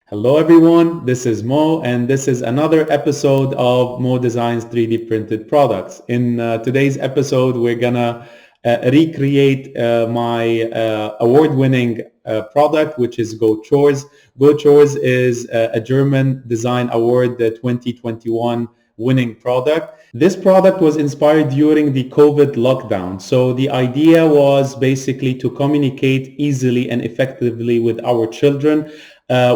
Hello everyone, this is Mo and this is another episode of Mo Designs 3D printed products. In today's episode, we're gonna recreate my award-winning product, which is Go-Chores. Go-Chores is a German Design Award 2021 winning product. This product was inspired during the COVID lockdown. So the idea was basically to communicate easily and effectively with our children.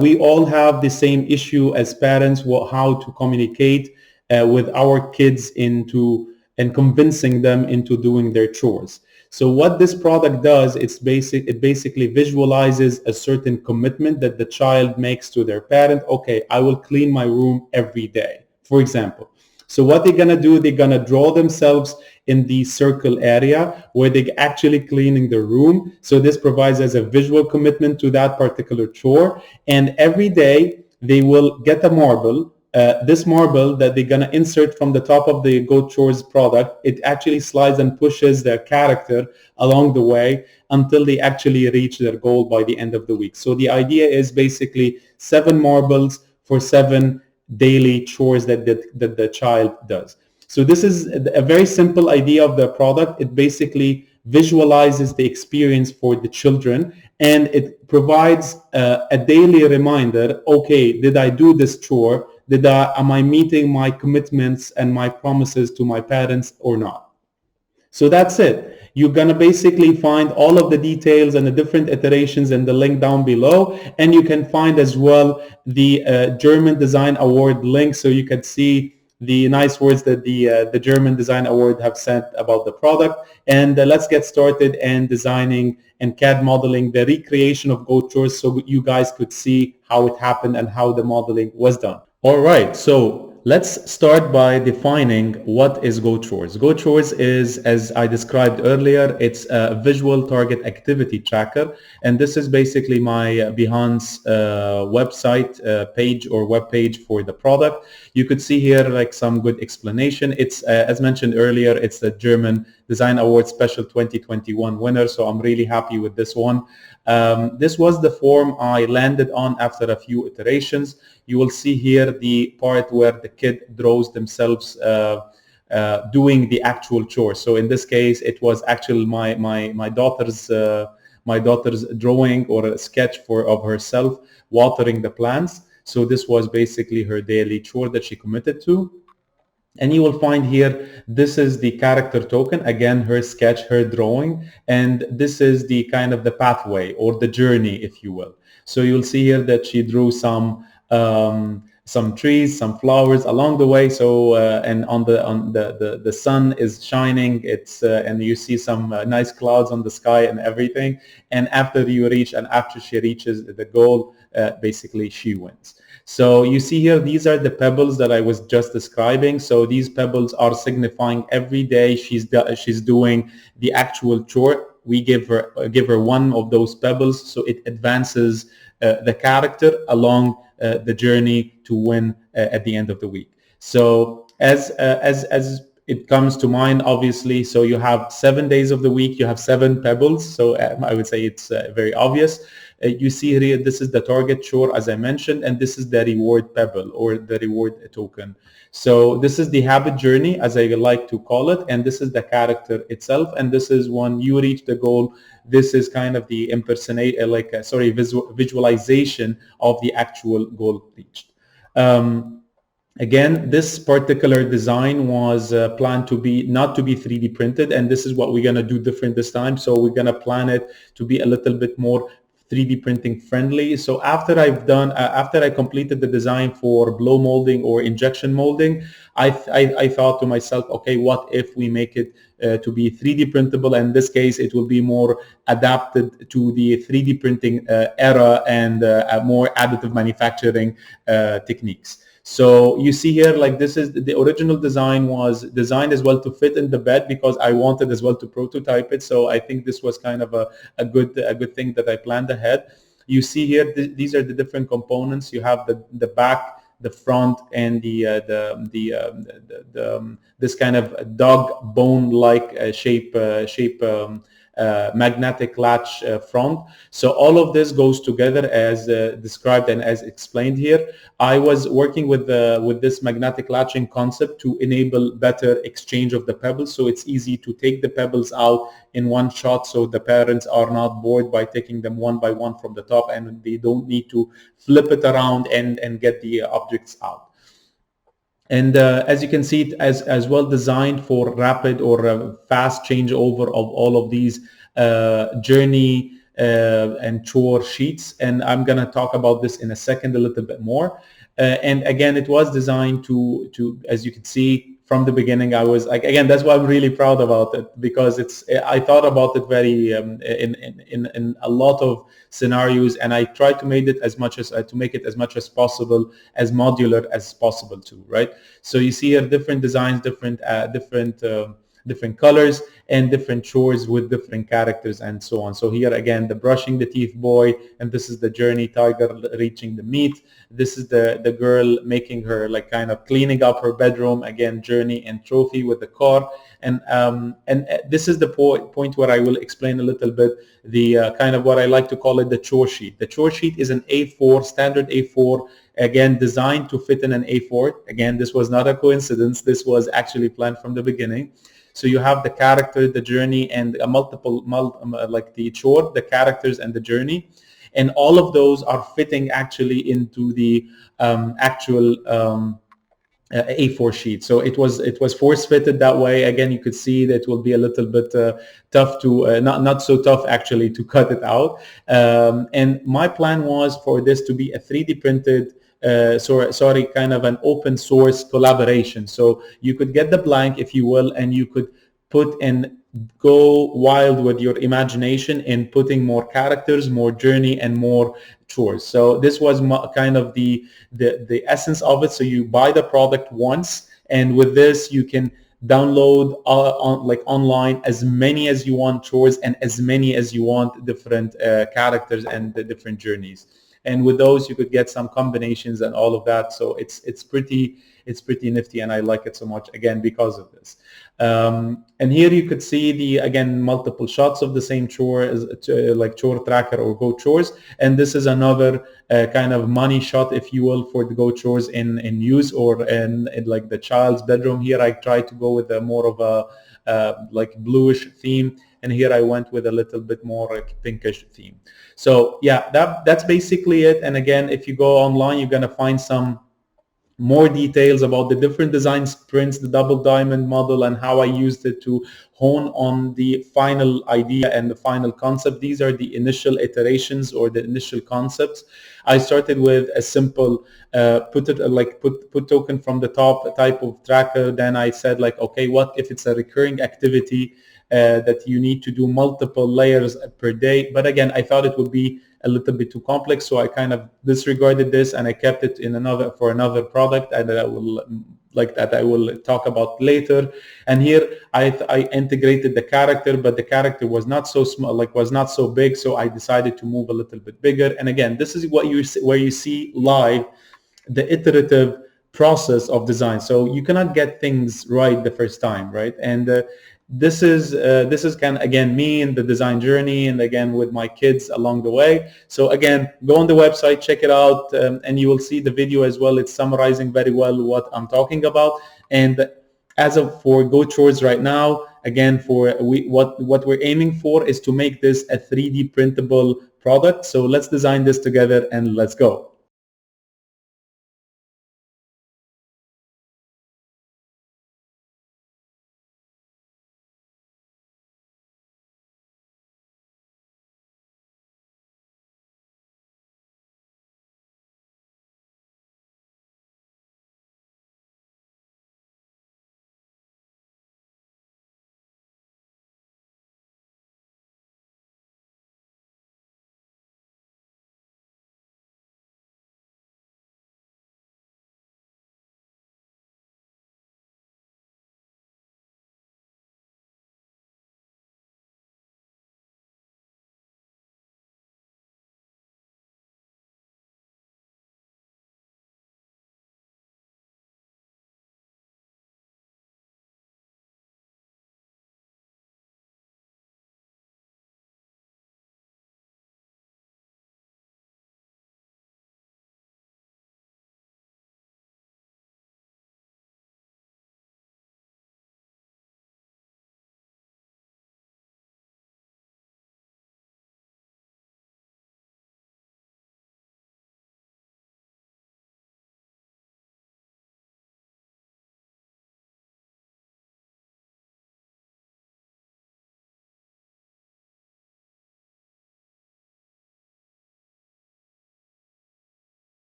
We all have the same issue as parents, how to communicate with our kids into and convincing them into doing their chores. So what this product does, it basically visualizes a certain commitment that the child makes to their parent. Okay, I will clean my room every day, for example. So what they're gonna do, they're gonna draw themselves in the circle area where they're actually cleaning the room. So this provides as a visual commitment to that particular chore. And every day they will get a marble. This marble that they're gonna insert from the top of the Go-Chores product, it actually slides and pushes their character along the way until they actually reach their goal by the end of the week. So the idea is basically 7 marbles for 7 daily chores that the child does. So this is a very simple idea of the product. It basically visualizes the experience for the children and it provides a daily reminder. Okay, did I do this chore? Am I meeting my commitments and my promises to my parents or not? So that's it. You're going to basically find all of the details and the different iterations in the link down below. And you can find as well the German Design Award link so you can see the nice words that the German Design Award have said about the product. And let's get started and designing and CAD modeling the recreation of Go-Chores so you guys could see how it happened and how the modeling was done. All right, so let's start by defining what is Go-Chores. Go-Chores is, as I described earlier, it's a visual target activity tracker. And this is basically my Behance website page or web page for the product. You could see here like some good explanation. It's, as mentioned earlier, it's the German Design Award Special 2021 winner. So I'm really happy with this one. This was the form I landed on after a few iterations. You will see here the part where the kid draws themselves doing the actual chore. So in this case, it was actually my daughter's drawing or a sketch of herself watering the plants. So this was basically her daily chore that she committed to. And you will find here, this is the character token, again, her sketch, her drawing, and this is the kind of the pathway or the journey, if you will. So you'll see here that she drew some trees, some flowers along the way. So and on the sun is shining. It's and you see some nice clouds on the sky and everything. And after she reaches the goal, basically she wins. So you see here, these are the pebbles that I was just describing. So these pebbles are signifying every day she's doing the actual chore. We give her one of those pebbles, so it advances the character along the journey to win at the end of the week. So as it comes to mind, obviously, so you have 7 days of the week, you have 7 pebbles. So I would say it's very obvious. You see here, this is the target chore, as I mentioned, and this is the reward pebble or the reward token. So this is the habit journey, as I like to call it, and this is the character itself. And this is when you reach the goal. This is kind of the visualization of the actual goal reached. Again, this particular design was planned to be not to be 3D printed, and this is what we're going to do different this time. So we're going to plan it to be a little bit more 3D printing friendly. So after I completed the design for blow molding or injection molding, I thought to myself, okay, what if we make it to be 3D printable? And in this case, it will be more adapted to the 3D printing era and more additive manufacturing techniques. So you see here, like this is the original design was designed as well to fit in the bed because I wanted as well to prototype it. So I think this was kind of a good thing that I planned ahead. You see here, these are the different components. You have the back, the front, and this kind of dog bone-like shape magnetic latch front. So all of this goes together as described and as explained here. I was working with this magnetic latching concept to enable better exchange of the pebbles, so it's easy to take the pebbles out in one shot, so the parents are not bored by taking them one by one from the top, and they don't need to flip it around and get the objects out. And as you can see, it as well designed for rapid or fast changeover of all of these journey and chore sheets. And I'm going to talk about this in a second a little bit more. And again, it was designed to, as you can see from the beginning, I was like, again, that's why I'm really proud about it, because I thought about it very in a lot of scenarios, and I tried to make it as much as possible, as modular as possible too, right? So you see here different designs, different colors, and different chores with different characters and so on. So here again, the brushing the teeth boy, and this is the journey tiger reaching the meat. This is the girl making her like kind of cleaning up her bedroom, again journey and trophy with the car. And this is the point where I will explain a little bit the kind of what I like to call it the chore sheet. The chore sheet is an A4, standard A4, again designed to fit in an A4. Again, this was not a coincidence. This was actually planned from the beginning. So you have the character, the journey, and a like the chore, the characters, and the journey, and all of those are fitting actually into the actual A4 sheet. So it was force fitted that way. Again, you could see that it will be a little bit tough to not so tough actually to cut it out. And my plan was for this to be a 3D printed. Kind of an open source collaboration. So you could get the blank, if you will, and you could put in go wild with your imagination in putting more characters, more journey, and more chores. So this was kind of the essence of it. So you buy the product once, and with this you can download like online as many as you want chores and as many as you want different characters and the different journeys. And with those you could get some combinations and all of that. So it's pretty nifty, and I like it so much, again, because of this. And here you could see the, again, multiple shots of the same chore, like chore tracker or Go-Chores. And this is another kind of money shot, if you will, for the Go-Chores in use or in like the child's bedroom. Here I tried to go with a more of a like bluish theme, and here I went with a little bit more like pinkish theme. So yeah, that's basically it. And again, if you go online, you're gonna find some more details about the different design sprints, the double diamond model, and how I used it to hone on the final idea and the final concept. These are the initial iterations or the initial concepts. I started with a simple put token from the top type of tracker. Then I said like, okay, what if it's a recurring activity that you need to do multiple layers per day? But again, I thought it would be a little bit too complex, so I kind of disregarded this and I kept it in another product, and that I will talk about later. And here I integrated the character, but the character was not so small, was not so big, so I decided to move a little bit bigger. And again, this is where you see live the iterative process of design. So you cannot get things right the first time, right? And this is kind of, again, me and the design journey, and again with my kids along the way. So again, go on the website, check it out, and you will see the video as well. It's summarizing very well what I'm talking about. And as of for Go-Chores right now, again, what we're aiming for is to make this a 3D printable product. So let's design this together and let's go.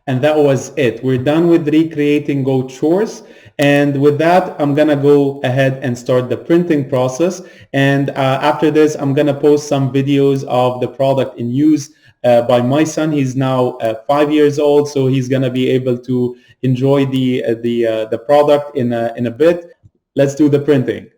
And that was it. We're done with recreating Go-Chores. And with that, I'm going to go ahead and start the printing process. And after this, I'm going to post some videos of the product in use by my son. He's now 5 years old, so he's going to be able to enjoy the product in a bit. Let's do the printing.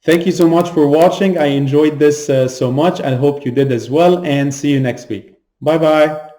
Thank you so much for watching. I enjoyed this so much. I hope you did as well, and see you next week. Bye bye.